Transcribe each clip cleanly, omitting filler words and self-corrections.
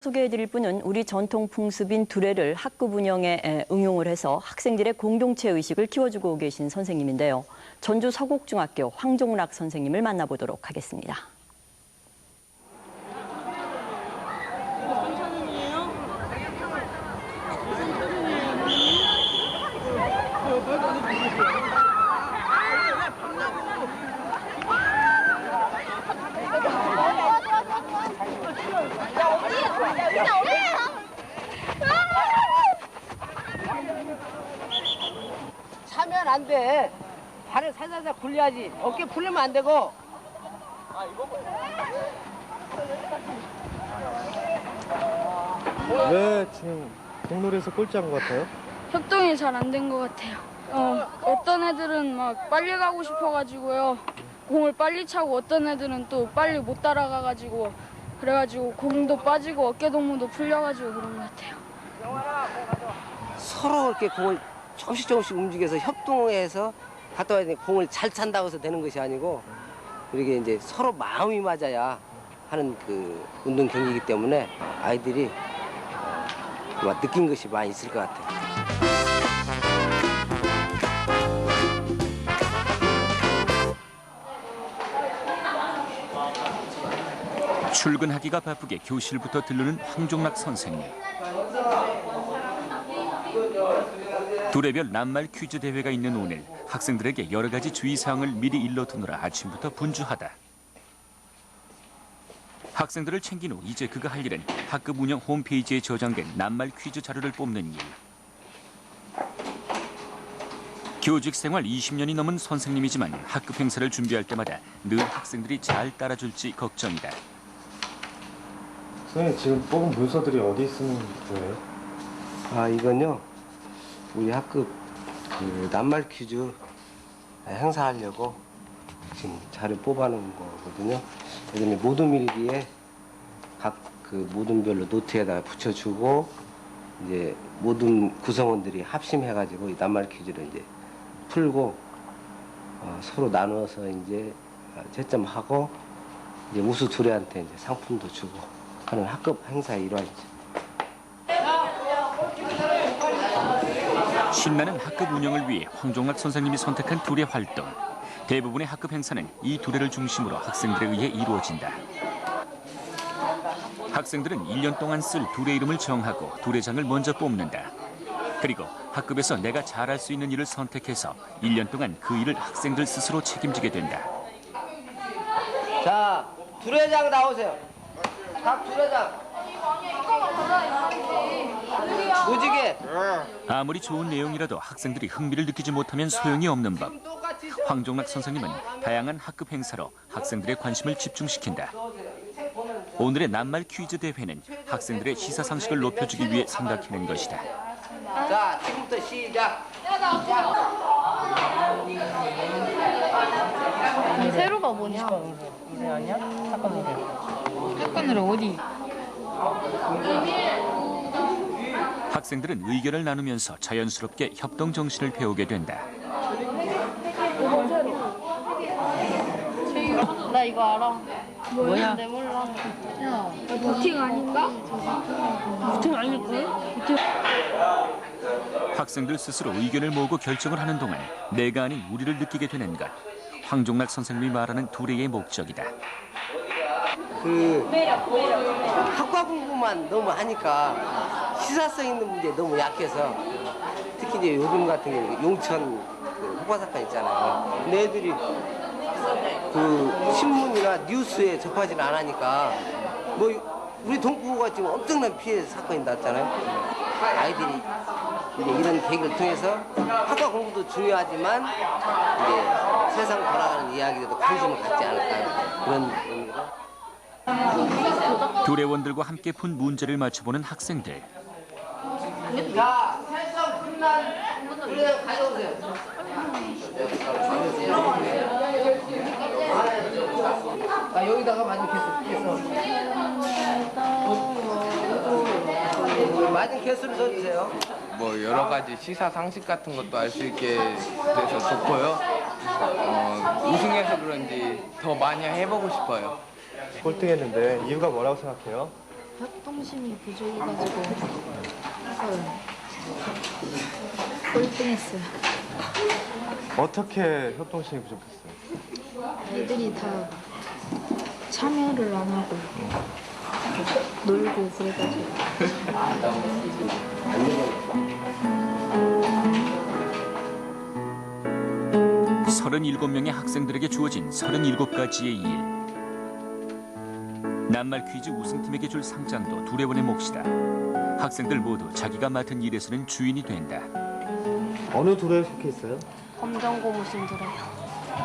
소개해드릴 분은 우리 전통 풍습인 두레를 학급 운영에 응용을 해서 학생들의 공동체 의식을 키워주고 계신 선생님인데요. 전주 서곡중학교 황종락 선생님을 만나보도록 하겠습니다. 차면 안 돼. 발을 살살살 굴려야지. 어깨 풀리면 안 되고. 왜 지금 공놀이에서 꼴찌한 것 같아요? 협동이 잘 안 된 것 같아요. 어떤 애들은 막 빨리 가고 싶어가지고요. 공을 빨리 차고 어떤 애들은 또 빨리 못 따라가가지고 그래가지고 공도 빠지고 어깨 동무도 풀려가지고 그런 것 같아요. 서로 이렇게 공을 조금씩 움직여서 협동해서 갔다 와야 돼. 공을 잘 찬다고 해서 되는 것이 아니고 이렇게 이제 서로 마음이 맞아야 하는 그 운동 경기이기 때문에 아이들이 아마 느낀 것이 많이 있을 것 같아요. 출근하기가 바쁘게 교실부터 들르는 황종락 선생님. 두레별 낱말 퀴즈 대회가 있는 오늘 학생들에게 여러 가지 주의사항을 미리 일러두느라 아침부터 분주하다. 학생들을 챙긴 후 이제 그가 할 일은 학급 운영 홈페이지에 저장된 낱말 퀴즈 자료를 뽑는 일. 교직 생활 20년이 넘은 선생님이지만 학급 행사를 준비할 때마다 늘 학생들이 잘 따라줄지 걱정이다. 선생님 지금 뽑은 문서들이 어디 쓰는 거예요? 아, 이건요. 우리 학급 그 낱말 퀴즈 행사하려고 지금 자료 뽑아놓은 거거든요. 그다음에 모둠 일기에 각 그 모둠별로 노트에다가 붙여주고 이제 모든 구성원들이 합심해가지고 이 낱말 퀴즈를 이제 풀고 서로 나눠서 이제 채점하고 이제 우수 두레한테 이제 상품도 주고 하는 학급 행사의 일환이죠. 신나는 학급 운영을 위해 황종락 선생님이 선택한 두레 활동. 대부분의 학급 행사는 이 두레를 중심으로 학생들에 의해 이루어진다. 학생들은 1년 동안 쓸 두레 이름을 정하고 두레장을 먼저 뽑는다. 그리고 학급에서 내가 잘할 수 있는 일을 선택해서 1년 동안 그 일을 학생들 스스로 책임지게 된다. 자, 두레장 나오세요. 각 두레장. 무지개. 아무리 좋은 내용이라도 학생들이 흥미를 느끼지 못하면 소용이 없는 법. 황종락 선생님은 다양한 학급 행사로 학생들의 관심을 집중시킨다. 오늘의 낱말 퀴즈 대회는 학생들의 시사상식을 높여주기 위해 생각해낸 것이다. 자, 지금부터 시작. 세로가 뭐냐? 노래 아니야? 사건 노래. 사건 노래 어디? 학생들은 의견을 나누면서 자연스럽게 협동 정신을 배우게 된다. 나 이거 알아. 뭐야? 내 몰라. 야, 버팅 아닌가? 버팅 아닐걸? 학생들 스스로 의견을 모으고 결정을 하는 동안 내가 아닌 우리를 느끼게 되는 것. 황종락 선생님이 말하는 두레의 목적이다. 그 학과 공부만 너무 하니까 시사성 있는 문제에 너무 약해서 특히 이제 요즘 같은 경우 용천 그 폭파 사건 있잖아요. 근데 애들이 그 신문이나 뉴스에 접하지는 않으니까 뭐 우리 동부가 지금 엄청난 피해 사건이 났잖아요. 아이들이 이제 이런 계기를 통해서 학과 공부도 중요하지만 이제 세상 돌아가는 이야기에도 관심을 갖지 않을까 그런 의미로. 두레원들과 함께 푼 문제를 맞춰보는 학생들. 자, 살성 끝난 우리 가져오세요. 아, 여기다가 맞은 개수. 맞은 개수를 써주세요. 뭐 여러 가지 시사 상식 같은 것도 알 수 있게 돼서 좋고요. 우승해서 그런지 더 많이 해보고 싶어요. 꼴등했는데 이유가 뭐라고 생각해요? 협동심이 부족해가지고 해서 꼴등했어요. 어떻게 협동심이 부족했어요? 애들이 다 참여를 안 하고 놀고 그래가지고 37명의 학생들에게 주어진 37가지의 일. 낱말 퀴즈 우승팀에게 줄 상장도 두레번의 몫이다. 학생들 모두 자기가 맡은 일에서는 주인이 된다. 어느 둘에 속해 있어요? 검정고무신 들어요.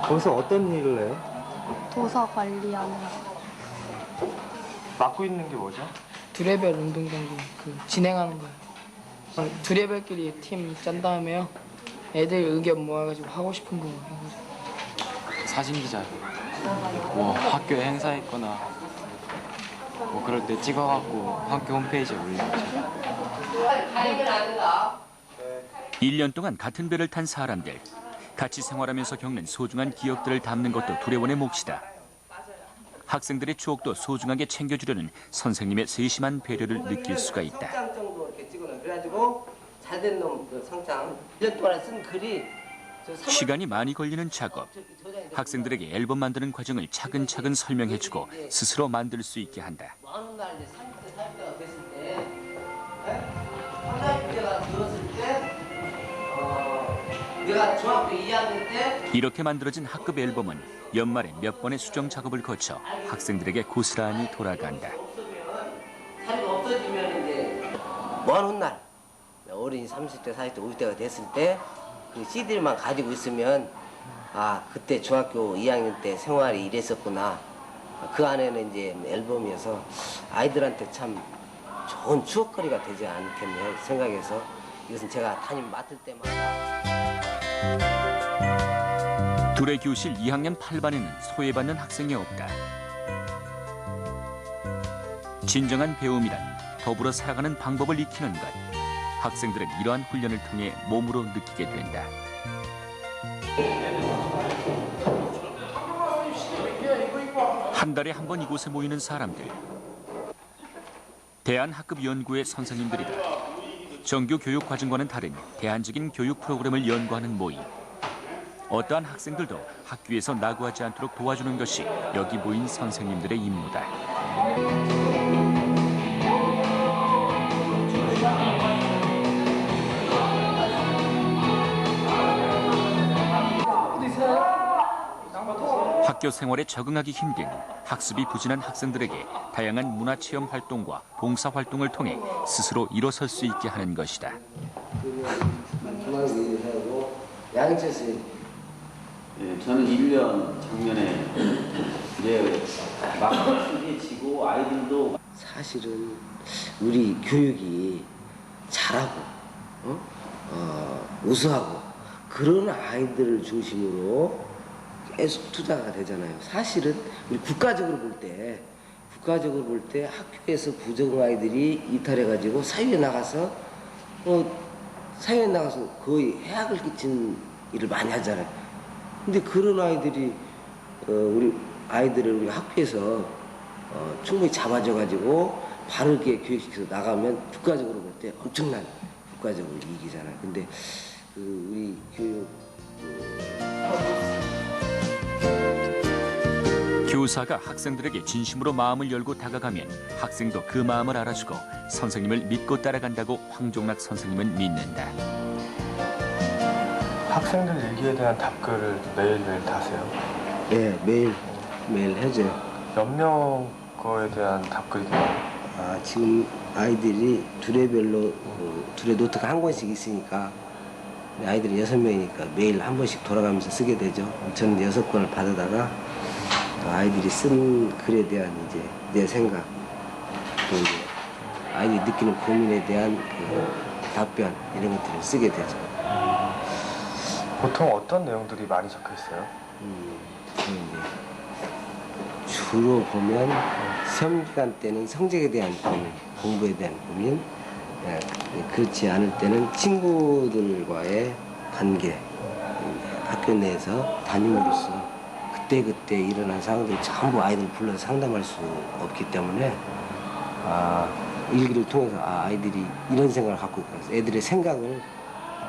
거기서 어떤 일을 해요? 도서 관리하는 맡고 있는 게 뭐죠? 두레벨 운동 경기 진행하는 거예요. 두레벨끼리 팀 짠 다음에요. 애들 의견 모아가지고 하고 싶은 거 해가지고. 사진 기자, 뭐 학교에 행사 있거나 뭐 그럴 때 찍어갖고 학교 홈페이지에 올리는 거죠. 1년 동안 같은 배를 탄 사람들. 같이 생활하면서 겪는 소중한 기억들을 담는 것도 두레번의 몫이다. 학생들의 추억도 소중하게 챙겨주려는 선생님의 세심한 배려를 느낄 수가 있다. 상장 정도 이렇게 찍어놓은 그래가지고 잘된 놈 그 상장 1년 동안 쓴 글이 시간이 많이 걸리는 작업. 학생들에게 앨범 만드는 과정을 차근차근 설명해주고 스스로 만들 수 있게 한다. 어느 날 이제 30대 40대가 됐을 때, 상장님께가 들었을 때, 내가 중학교 2학년 때 이렇게 만들어진 학급 앨범은 연말에 몇 번의 수정 작업을 거쳐 학생들에게 고스란히 돌아간다. 자리가 없어지면 이제 먼 훗날 어린이 30대, 40대, 50대가 됐을 때 그 CD를만 가지고 있으면 아 그때 중학교 2학년 때 생활이 이랬었구나. 그 안에는 이제 앨범이어서 아이들한테 참 좋은 추억거리가 되지 않겠네 생각해서 이것은 제가 담임 맡을 때마다 둘의 교실 2학년 8반에는 소외받는 학생이 없다. 진정한 배움이란 더불어 살아가는 방법을 익히는 것. 학생들은 이러한 훈련을 통해 몸으로 느끼게 된다. 한 달에 한 번 이곳에 모이는 사람들. 대한학급연구의 선생님들이다. 정규 교육 과정과는 다른 대안적인 교육 프로그램을 연구하는 모임. 어떠한 학생들도 학교에서 낙오하지 않도록 도와주는 것이 여기 모인 선생님들의 임무다. 학교 생활에 적응하기 힘든 학습이 부진한 학생들에게 다양한 문화체험 활동과 봉사활동을 통해 스스로 일어설 수 있게 하는 것이다. 양희철 씨. 예, 저는 1년 작년에 이제 막 익숙해지고 아이들도 사실은 우리 교육이 잘하고 우수하고 그런 아이들을 중심으로 계속 투자가 되잖아요. 사실은 우리 국가적으로 볼 때 학교에서 부정 아이들이 이탈해가지고 사회에 나가서 거의 해악을 끼친 일을 많이 하잖아요. 근데 그런 아이들이 우리 아이들을 우리 학교에서 충분히 잡아줘가지고 바르게 교육시켜서 나가면 국가적으로 볼 때 엄청난 국가적으로 이익이잖아요. 근데 우리 교육 교사가 학생들에게 진심으로 마음을 열고 다가가면 학생도 그 마음을 알아주고 선생님을 믿고 따라간다고 황종락 선생님은 믿는다. 학생들 일기에 대한 답글을 매일매일 다세요? 네, 매일 해줘요. 몇 명 거에 대한 답글이 돼요? 지금 아이들이 두레별로 두레 노트가 한 권씩 있으니까 아이들이 6명이니까 매일 한 번씩 돌아가면서 쓰게 되죠. 저는 6권을 받아다가 아이들이 쓴 글에 대한 이제 내 생각, 또 이제 아이들이 느끼는 고민에 대한 답변 이런 것들을 쓰게 되죠. 보통 어떤 내용들이 많이 적혀 있어요? 주로 보면 시험 기간 때는 성적에 대한 고민, 공부에 대한 고민, 그렇지 않을 때는 친구들과의 관계, 학교 내에서 담임으로서 그때 일어난 상황들 전부 아이들 불러서 상담할 수 없기 때문에 일기를 통해서 아이들이 이런 생각을 갖고 있구나. 애들의 생각을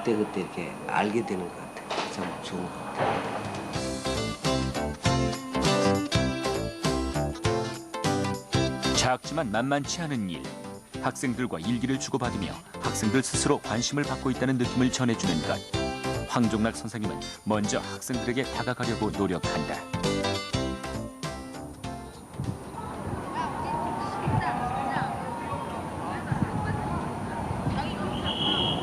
그때 이렇게 알게 되는 것 같아요. 참 좋은 것 같아요. 작지만 만만치 않은 일. 학생들과 일기를 주고받으며 학생들 스스로 관심을 받고 있다는 느낌을 전해주는 것. 황종락 선생님은 먼저 학생들에게 다가가려고 노력한다.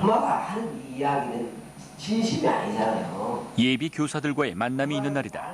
엄마가 하는 이야기는 진심이 아니잖아요. 예비 교사들과의 만남이 있는 날이다.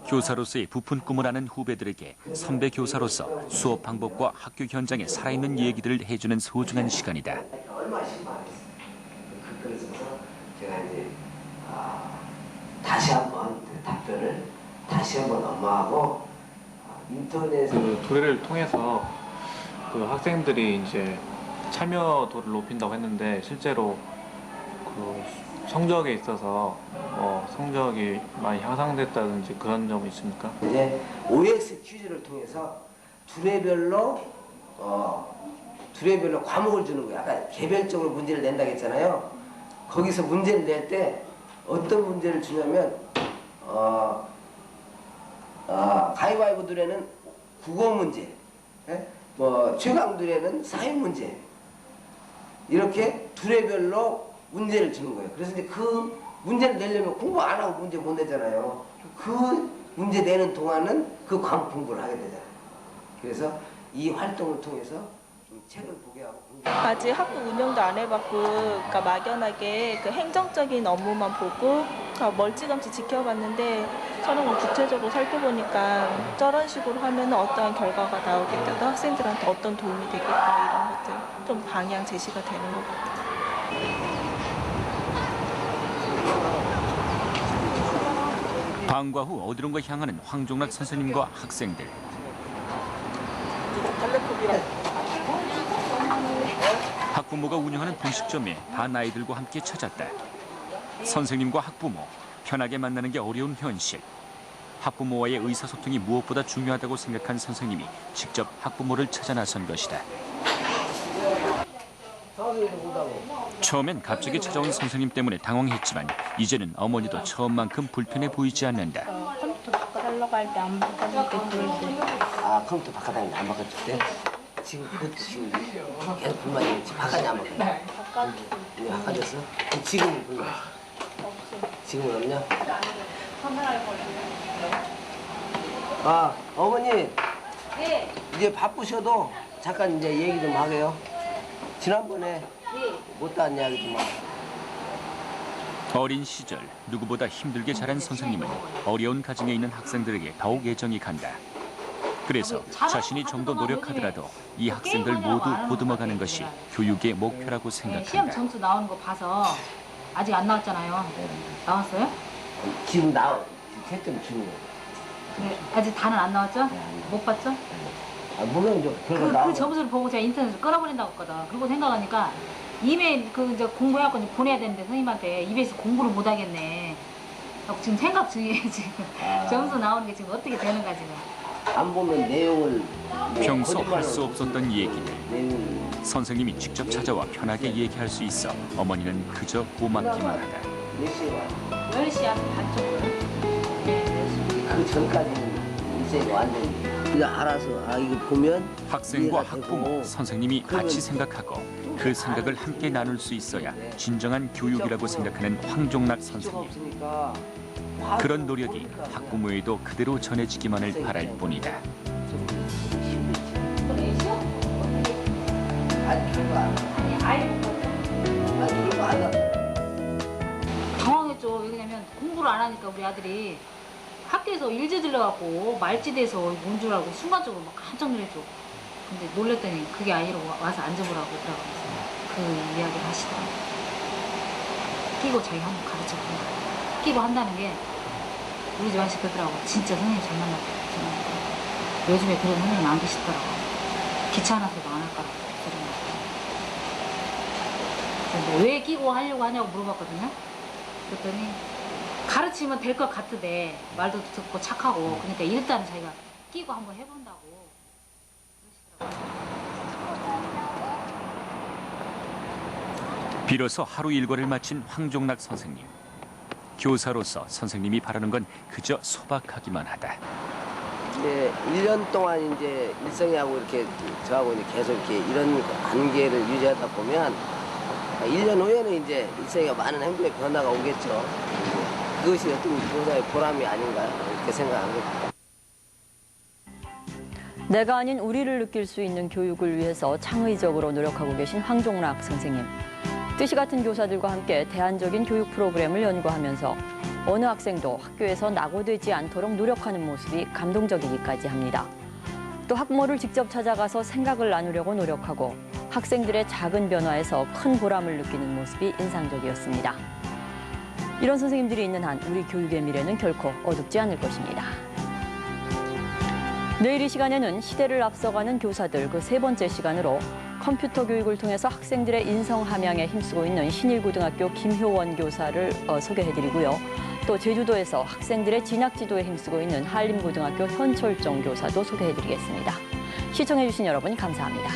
교사로서의 부푼 꿈을 아는 후배들에게 선배 교사로서 수업 방법과 학교 현장의 살아있는 얘기들을 해주는 소중한 시간이다. 얼마나 신박했어요. 그래서 제가 이제 다시 한번 그 답변을 다시 한번 엄마하고 인터넷 그 조례를 통해서 그 학생들이 이제 참여도를 높인다고 했는데 실제로 그 성적에 있어서 성적이 많이 향상됐다든지 그런 점이 있습니까? 이제 OX 퀴즈를 통해서 두뇌별로 과목을 주는 거예요. 아까 개별적으로 문제를 낸다고 했잖아요. 거기서 문제를 낼 때 어떤 문제를 주냐면 가위바위보 둘에는 국어 문제, 최강 둘에는 사회 문제 이렇게 두뇌별로 문제를 주는 거예요. 그래서 이제 그 문제를 내려면 공부 안 하고 문제 못 내잖아요. 그 문제 내는 동안은 그 과목 공부를 하게 되잖아요. 그래서 이 활동을 통해서 좀 책을 보게 하고 아직 학교 운영도 안 해봤고 그러니까 막연하게 그 행정적인 업무만 보고 멀찌감치 지켜봤는데 저는 구체적으로 살펴보니까 저런 식으로 하면 어떠한 결과가 나오겠다, 또 학생들한테 어떤 도움이 되겠다 이런 것들 좀 방향 제시가 되는 것 같아요. 방과 후 어디론가 향하는 황종락 선생님과 학생들. 학부모가 운영하는 분식점에 반 아이들과 함께 찾았다. 선생님과 학부모, 편하게 만나는 게 어려운 현실. 학부모와의 의사소통이 무엇보다 중요하다고 생각한 선생님이 직접 학부모를 찾아 나선 것이다. 처음엔 갑자기 찾아온 선생님 때문에 당황했지만 이제는 어머니도 처음만큼 불편해 보이지 않는다. 컴퓨터 바꿔달라고 할 때 안 바꿔줄 때 그럴 때. 컴퓨터 바꿔달라고 안 바꿔줄 때? 지금 그것도 지금 계속 불만이 지금 바꿔냐 안 바꿔냐? 네, 바꿔줬어? 지금은 불만? 지금은 없냐? 어머니. 네. 이제 바쁘셔도 잠깐 이제 얘기 좀 하게요. 지난번에 못다한 이야기 좀 하고. 어린 시절 누구보다 힘들게 자란 선생님은 어려운 가정에 있는 학생들에게 더욱 애정이 간다. 그래서 자신이 좀 더 노력하더라도 이 학생들 모두 보듬어가는 것이 교육의 목표라고 생각한다. 시험 점수 나오는 거 봐서 아직 안 나왔잖아요. 나왔어요? 지금 채점 주는 거. 네, 아직 다는 안 나왔죠? 못 봤죠? 물론 이제 그 점수를 보고 제가 인터넷으로 끌어버린다고 했거든. 그러고 생각하니까 이메일 이제 공부해갖고 이제 보내야 되는데 선생님한테 입에서 공부를 못 하겠네. 지금 생각 중이에요 지금. 점수 나오는 게 지금 어떻게 되는가 지금. 안 보면 내용을 평소 할 수 없었던 얘기들. 선생님이 직접 찾아와 편하게 얘기할 수 있어 어머니는 그저 고맙기만 하다. 10시 반 정도. 그 전까지는 이제 완전히 그냥 알아서 이거 보면 학생과 학부모, 선생님이 같이 생각하고 그 생각을 함께 나눌 수 있어야 진정한 교육이라고 생각하는 황종락 선생님. 그런 노력이 학부모에도 그대로 전해지기만을 바랄 뿐이다. 당황했죠. 왜냐면 공부를 안 하니까 우리 아들이 학교에서 일지 들려갖고 말지대에서 뭔 줄 알고 순간적으로 막 깜짝 놀랐죠. 근데 놀랬더니 그게 아니라 와서 앉아보라고 그러더라고요. 그 이야기를 하시더라고요. 끼고 자기 한번 가르쳐본 거예요. 끼고 한다는 게 우리 집안식 그러더라고요. 진짜 선생님 잘 만났다. 요즘에 그런 선생님 안 계시더라고요. 귀찮아서도 안 할 거라고 그러더라고요. 왜 끼고 하려고 하냐고 물어봤거든요. 그랬더니 가르치면 될 것 같으대. 말도 듣고 착하고. 그러니까 일단은 자기가 끼고 한번 해본다고 그러시더라고요. 비로소 하루 일과를 마친 황종락 선생님. 교사로서 선생님이 바라는 건 그저 소박하기만 하다. 이제 1년 동안 이제 일성이하고 이렇게 저하고 이제 계속 이렇게 이런 관계를 유지하다 보면 1년 후에는 이제 일성이가 많은 행동의 변화가 오겠죠. 그것이 어떤 교사의 보람이 아닌가 이렇게 생각합니다. 내가 아닌 우리를 느낄 수 있는 교육을 위해서 창의적으로 노력하고 계신 황종락 선생님. 뜻이 같은 교사들과 함께 대안적인 교육 프로그램을 연구하면서 어느 학생도 학교에서 낙오되지 않도록 노력하는 모습이 감동적이기까지 합니다. 또 학부모를 직접 찾아가서 생각을 나누려고 노력하고 학생들의 작은 변화에서 큰 보람을 느끼는 모습이 인상적이었습니다. 이런 선생님들이 있는 한 우리 교육의 미래는 결코 어둡지 않을 것입니다. 내일 이 시간에는 시대를 앞서가는 교사들 그 세 번째 시간으로 컴퓨터 교육을 통해서 학생들의 인성 함양에 힘쓰고 있는 신일고등학교 김효원 교사를 소개해드리고요. 또 제주도에서 학생들의 진학 지도에 힘쓰고 있는 한림고등학교 현철정 교사도 소개해드리겠습니다. 시청해주신 여러분 감사합니다.